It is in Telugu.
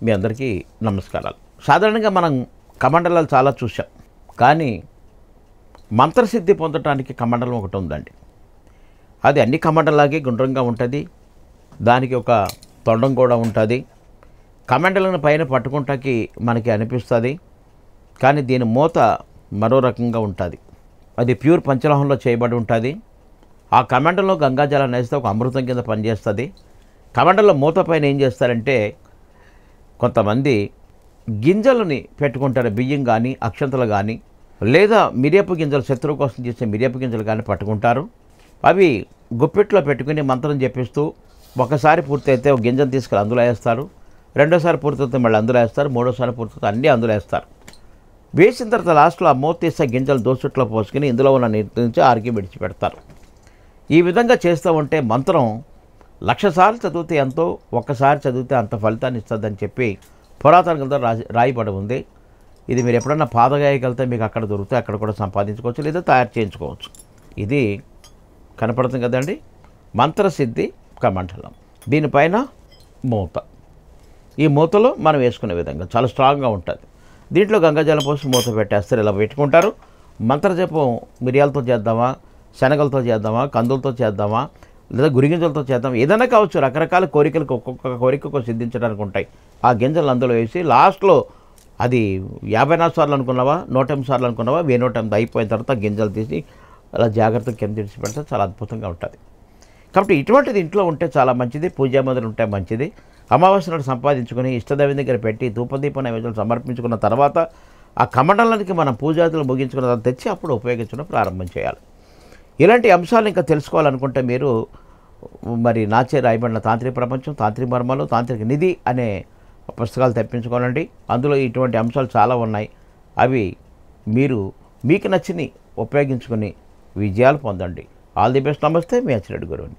మీ అందరికీ నమస్కారాలు. సాధారణంగా మనం కమండలాలు చాలా చూసాం, కానీ మంత్రసిద్ధి పొందటానికి కమండలం ఒకటి ఉందండి. అది అన్ని కమండలాగే గుండ్రంగా ఉంటుంది, దానికి ఒక తొండం కూడా ఉంటుంది. కమండలను పైన పట్టుకుంటాకి మనకి అనిపిస్తుంది, కానీ దీని మూత మరో రకంగా ఉంటుంది. అది ప్యూర్ పంచలోహంలో చేయబడి ఉంటుంది. ఆ కమండలంలో గంగాజలం వేస్తే ఒక అమృతం కింద పనిచేస్తుంది. కమండలంలో మూత పైన ఏం చేస్తారంటే కొంతమంది గింజలని పెట్టుకుంటారు, బియ్యం కానీ అక్షంతలు కానీ, లేదా మిరియపు గింజలు, శత్రువు కోసం చేసే మిరియపు గింజలు కానీ పట్టుకుంటారు. అవి గుప్పెట్లో పెట్టుకుని మంత్రం చెప్పిస్తూ ఒకసారి పూర్తయితే ఒక గింజను తీసుకెళ్ళి అందులో వేస్తారు, రెండోసారి పూర్తయితే మళ్ళీ అందులో వేస్తారు, మూడోసారి పూర్తయితే అన్నీ అందులో వేస్తారు. వేసిన తర్వాత లాస్ట్లో ఆ మూత తీసే గింజలు దోసుట్లో పోసుకుని ఇందులో ఉన్న నీటి నుంచి ఆరికి విడిచిపెడతారు. ఈ విధంగా చేస్తూ ఉంటే మంత్రం 1,00,000 సార్లు చదివితే ఎంతో, ఒక్కసారి చదివితే అంత ఫలితాన్ని ఇస్తుందని చెప్పి పురాతన గ్రంథంలో రాయబడి ఉంది. ఇది మీరు ఎప్పుడన్నా పాదగాయకి వెళ్తే మీకు అక్కడ దొరికితే అక్కడ కూడా సంపాదించుకోవచ్చు, లేదా తయారు చేయించుకోవచ్చు. ఇది కనపడుతుంది కదండి, మంత్రసిద్ధి కమండలం. దీనిపైన మూత, ఈ మూతలో మనం వేసుకునే విధంగా చాలా స్ట్రాంగ్గా ఉంటుంది. దీంట్లో గంగాజలం పోసి మూత పెట్టేస్తారు, ఇలా పెట్టుకుంటారు. మంత్రజపం మిరియాలతో చేద్దామా, శనగలతో చేద్దామా, కందులతో చేద్దామా, లేదా గురిగింజలతో చేద్దాం, ఏదైనా కావచ్చు. రకరకాల కోరికలకు ఒక్కొక్క కోరికకు సిద్ధించడానికి ఉంటాయి. ఆ గింజలు అందులో వేసి లాస్ట్లో అది 54 సార్లు అనుకున్నావా, 108 సార్లు అనుకున్నావా, 108 అయిపోయిన తర్వాత గింజలు తీసి అలా జాగ్రత్తగా కింద తీసి పెడితే చాలా అద్భుతంగా ఉంటుంది. కాబట్టి ఇటువంటిది ఇంట్లో ఉంటే చాలా మంచిది. పూజా మందిరం ఉంటే మంచిది. అమావాస్య నాడు సంపాదించుకొని ఇష్టదైవం దగ్గర పెట్టి ధూపదీప నైవేద్యాలు సమర్పించుకున్న తర్వాత ఆ కమండలానికి మనం పూజాదులు ముగించుకున్న తర్వాత తెచ్చి అప్పుడు ఉపయోగించడం ప్రారంభం చేయాలి. ఇలాంటి అంశాలు ఇంకా తెలుసుకోవాలనుకుంటే మీరు మరి నాచే రాయబడిన తాంత్రిక ప్రపంచం, తాంత్రిక మర్మాలు, తాంత్రిక నిధి అనే పుస్తకాలు తెప్పించుకోవాలండి. అందులో ఇటువంటి అంశాలు చాలా ఉన్నాయి. అవి మీరు మీకు నచ్చిని ఉపయోగించుకొని విజయాలు పొందండి. All the best. నమస్తే, మీ అచ్చిరెడ్డి గురువుని.